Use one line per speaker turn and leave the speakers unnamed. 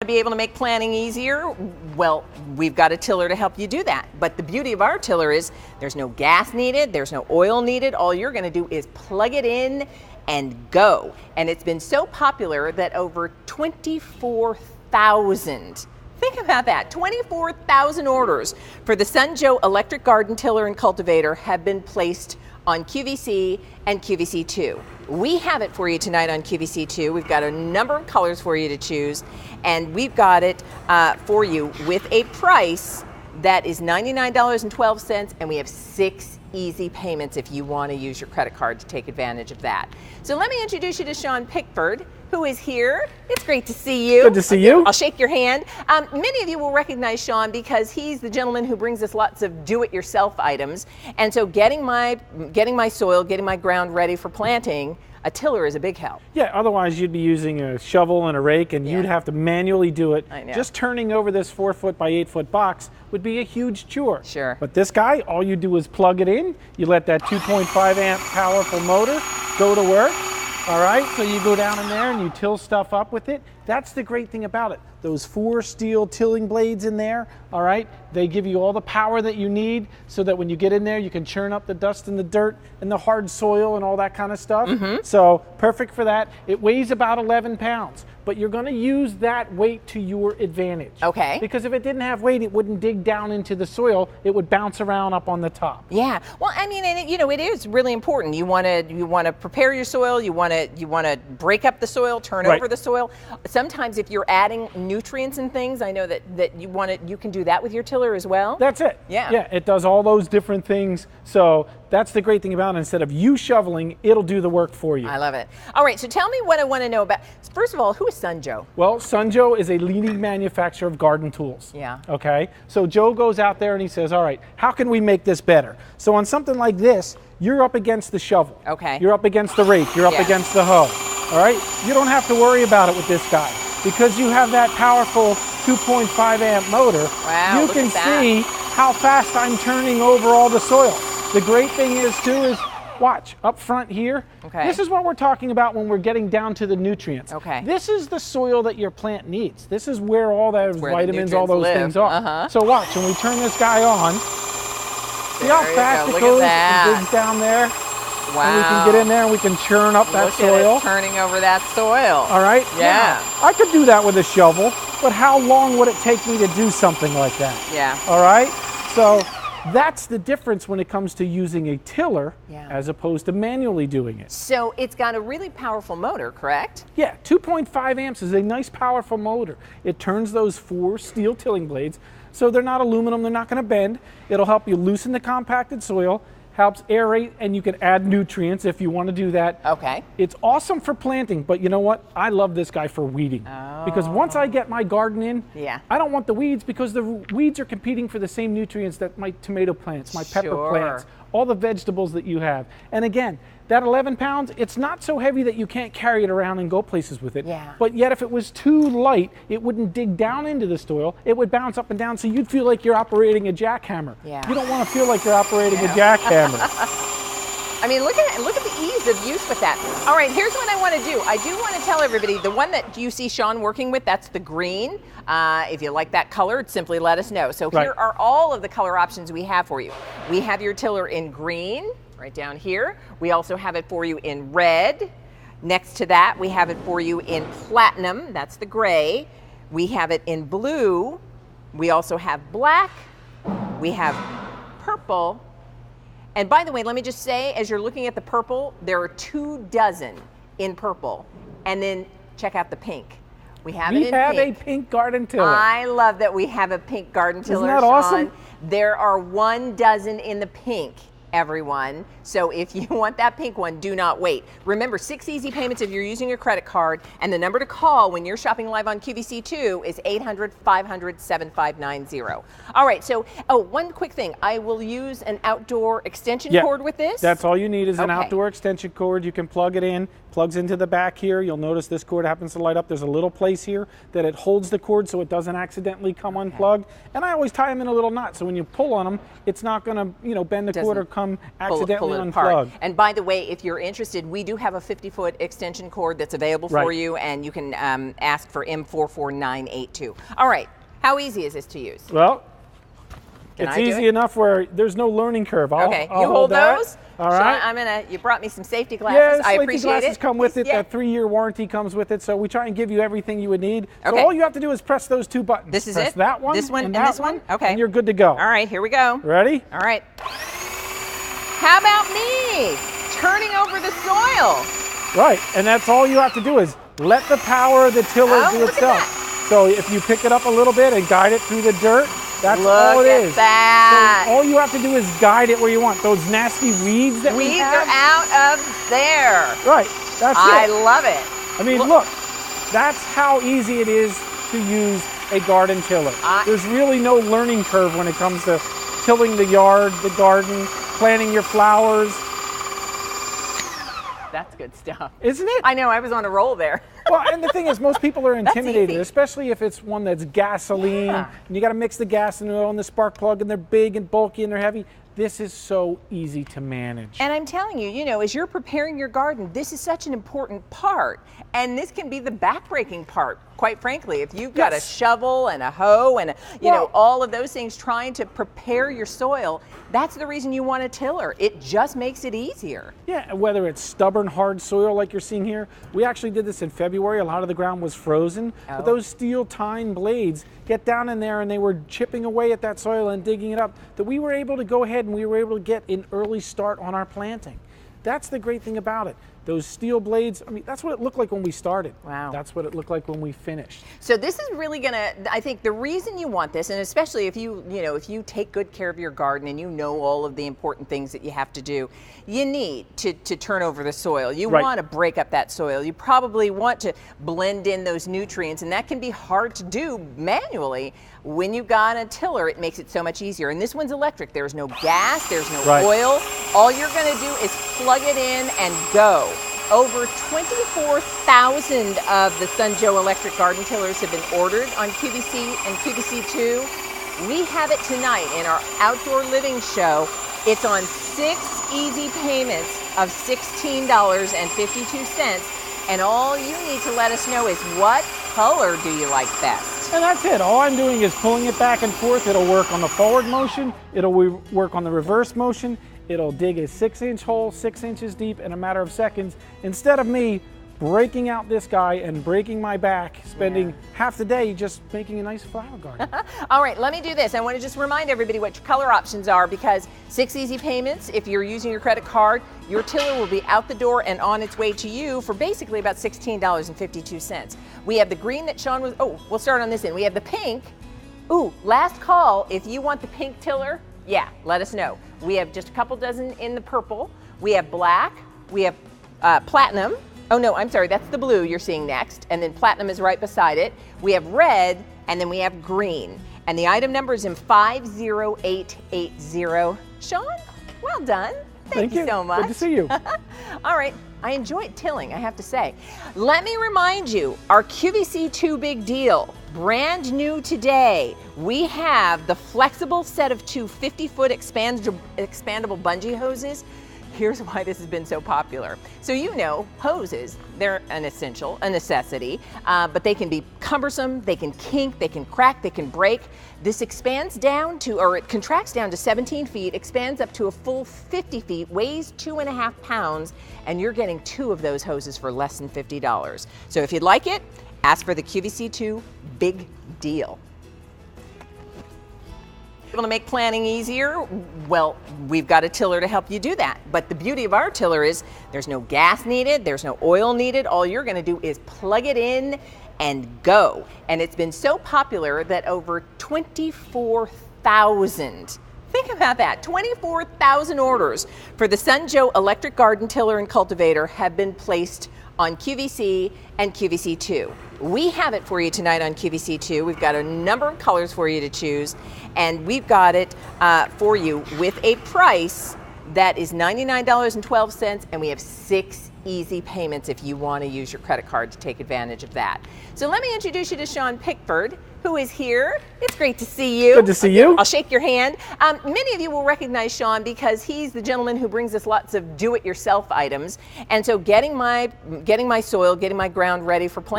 be able to make planting easier? Well, we've got a tiller to help you do that. But the beauty of our tiller is there's no gas needed, there's no oil needed. All you're going to do is plug it in and go. And it's been so popular that over 24,000, think about that, 24,000 orders for the Sun Joe electric garden tiller and cultivator have been placed on QVC and QVC2. We have it for you tonight on QVC2. We've got a number of colors for you to choose, and we've got it for you with a price that is $99.12, and we have 6 easy payments if you want to use your credit card to take advantage of that. So let me introduce you to Sean Pickford, who is here. It's great to see you.
Good to see you.
I'll shake your hand. Many of you will recognize Sean because he's the gentleman who brings us lots of do-it-yourself items. And so getting my soil, getting my ground ready for planting, a tiller is a big help.
Yeah, otherwise you'd be using a shovel and a rake and you'd have to manually do it.
I know.
Just turning over this 4-foot by 8-foot box would be a huge chore.
Sure.
But this guy, all you do is plug it in, you let that 2.5 amp powerful motor go to work. All right, so you go down in there and you till stuff up with it. That's the great thing about it. Those 4 steel tilling blades in there, all right, they give you all the power that you need so that when you get in there, you can churn up the dust and the dirt and the hard soil and all that kind of stuff. So perfect for that. It weighs about 11 pounds, but you're gonna use that weight to your advantage.
Okay.
Because if it didn't have weight, it wouldn't dig down into the soil. It would bounce around up on the top.
Yeah, well, I mean, and it is really important. You want to prepare your soil. You want to break up the soil, turn over the soil. Sometimes if you're adding nutrients and things, I know that you can do that with your tiller as well.
That's it.
Yeah.
Yeah, it does all those different things. So that's the great thing about it. Instead of you shoveling, it'll do the work for you.
I love it. All right, so tell me what I want to know about. First of all, who is Sun Joe?
Well, Sun Joe is a leading manufacturer of garden tools.
Yeah.
Okay. So Joe goes out there and he says, all right, how can we make this better? So on something like this, you're up against the shovel.
Okay.
You're up against the rake. You're up against the hoe. All right. You don't have to worry about it with this guy because you have that powerful 2.5 amp motor.
Wow.
You can see how fast I'm turning over all the soil. The great thing is too is watch up front here.
Okay.
This is what we're talking about when we're getting down to the nutrients.
Okay.
This is the soil that your plant needs. This is where all those vitamins, all those
live.
things are. So watch, when we turn this guy on, see how fast it goes and digs down there?
Wow.
And we can get in there and we can churn up that soil.
Turning over that soil.
All right?
Yeah.
Now, I could do that with a shovel, but how long would it take me to do something like that?
Yeah.
All right? So that's the difference when it comes to using a tiller as opposed to manually doing it.
So it's got a really powerful motor, correct?
Yeah, 2.5 amps is a nice powerful motor. It turns those 4 steel tilling blades, so they're not aluminum, they're not going to bend. It'll help you loosen the compacted soil, helps aerate, and you can add nutrients if you want to do that.
Okay.
It's awesome for planting, but you know what? I love this guy for weeding. Because once I get my garden in, I don't want the weeds because the weeds are competing for the same nutrients that my tomato plants, my pepper plants, all the vegetables that you have. And again, that 11 pounds, it's not so heavy that you can't carry it around and go places with it.
Yeah.
But yet if it was too light, it wouldn't dig down into the soil. It would bounce up and down, so you'd feel like you're operating a jackhammer.
Yeah.
You don't want to feel like you're operating a jackhammer.
I mean, look at the ease of use with that. All right, here's what I want to do. I do want to tell everybody, the one that you see Sean working with, that's the green. If you like that color, simply let us know. So here are all of the color options we have for you. We have your tiller in green, right down here. We also have it for you in red. Next to that, we have it for you in platinum, that's the gray. We have it in blue. We also have black. We have purple. And by the way, let me just say, as you're looking at the purple, there are 24 in purple. And then check out the pink. We have
a pink garden tiller.
I love that we have a pink garden tiller.
Isn't that awesome?
There are 12 in the pink, everyone. So if you want that pink one, do not wait. Remember, 6 easy payments if you're using your credit card, and the number to call when you're shopping live on QVC2 is 800-500-7590. All right, so, one quick thing. I will use an outdoor extension cord with this.
That's all you need is an outdoor extension cord. You can plug it in, plugs into the back here. You'll notice this cord happens to light up. There's a little place here that it holds the cord so it doesn't accidentally come unplugged. And I always tie them in a little knot, so when you pull on them, it's not gonna, bend the cord or come become
pull
accidentally
it
unplugged.
apart. And by the way, if you're interested, we do have a 50-foot extension cord that's available for you, and you can ask for M44982. All right, how easy is this to use?
Well,
Can
it's
I do
easy
it?
enough where there's no learning curve.
Okay,
I'll
you hold
that.
those.
All right.
Sean, you brought me some safety glasses.
Yeah,
I
safety
appreciate
glasses
it.
come with it.
Yeah.
That 3-year warranty comes with it. So we try and give you everything you would need. So
Okay.
all you have to do is press those 2 buttons.
This is
press
it?
that one,
This one, and
that
this one? Okay.
and you're good to go.
All right, here we go.
Ready?
All right. How about me turning over the soil?
Right, and that's all you have to do is let the power of the tiller do
look at
itself.
that.
So if you pick it up a little bit and guide it through the dirt, that's
Look
all it
at
is.
that.
So all you have to do is guide it where you want. Those nasty weeds that we
Weeds
have.
are out of there.
Right, that's
I
it.
love it.
I mean, look, that's how easy it is to use a garden tiller. There's really no learning curve when it comes to tilling the yard, the garden, planting your flowers.
That's good stuff.
Isn't it?
I know, I was on a roll there.
Well, and the thing is, most people are intimidated,
easy.
especially if it's one that's gasoline,
Yeah.
and you got to mix the gas and oil and the spark plug, and they're big and bulky and they're heavy. This is so easy to manage.
And I'm telling you, you know, as you're preparing your garden, this is such an important part. And this can be the backbreaking part, quite frankly. If you've got a shovel and a hoe and, you know, all of those things trying to prepare your soil, that's the reason you want a tiller. It just makes it easier.
Yeah, and whether it's stubborn, hard soil like you're seeing here, we actually did this in February. A lot of the ground was frozen, but those steel tine blades get down in there and they were chipping away at that soil and digging it up, that we were able to go ahead and we were able to get an early start on our planting. That's the great thing about it. Those steel blades, I mean, that's what it looked like when we started.
Wow.
That's what it looked like when we finished.
So this is really gonna, I think the reason you want this, and especially if you know, if you take good care of your garden and you know all of the important things that you have to do, you need to turn over the soil. You want to break up that soil. You probably want to blend in those nutrients, and that can be hard to do manually. When you've got a tiller, it makes it so much easier. And this one's electric. There's no gas, there's no oil. All you're gonna do is plug it in and go. Over 24,000 of the Sun Joe electric garden tillers have been ordered on QVC and QVC2. We have it tonight in our outdoor living show. It's on 6 easy payments of $16.52. And all you need to let us know is what color do you like best?
And that's it. All I'm doing is pulling it back and forth. It'll work on the forward motion. It'll work on the reverse motion. It'll dig a 6-inch hole, 6 inches deep in a matter of seconds. Instead of me breaking out this guy and breaking my back, spending half the day just making a nice flower garden.
All right, let me do this. I want to just remind everybody what your color options are, because 6 easy payments, if you're using your credit card, your tiller will be out the door and on its way to you for basically about $16.52. We have the green that Sean was, we'll start on this end. We have the pink. Last call, if you want the pink tiller, let us know. We have just a couple dozen in the purple. We have black, we have platinum. Oh no, I'm sorry, that's the blue you're seeing next. And then platinum is right beside it. We have red, and then we have green. And the item number is in 50880. Sean, well done. Thank you so much.
Good to see you.
All right, I enjoyed tilling, I have to say. Let me remind you, our QVC2 big deal, brand new today. We have the flexible set of 2 50-foot expandable bungee hoses. Here's why this has been so popular. So you know, hoses, they're an essential, a necessity, but they can be cumbersome, they can kink, they can crack, they can break. This expands down to, or it contracts down to 17 feet, expands up to a full 50 feet, weighs 2.5 pounds, and you're getting 2 of those hoses for less than $50. So if you'd like it, ask for the QVC2 big deal. Able to make planning easier? Well, we've got a tiller to help you do that. But the beauty of our tiller is there's no gas needed, there's no oil needed. All you're going to do is plug it in and go. And it's been so popular that over 24,000, think about that, 24,000 orders for the Sun Joe electric garden tiller and cultivator have been placed on QVC and QVC2. We have it for you tonight on QVC2. We've got a number of colors for you to choose, and we've got it for you with a price that is $99.12, and we have 6 easy payments if you want to use your credit card to take advantage of that. So let me introduce you to Sean Pickford, who is here. It's great to see you.
Good to see you.
I'll shake your hand. Many of you will recognize Sean because he's the gentleman who brings us lots of do-it-yourself items. And so getting my soil, getting my ground ready for planting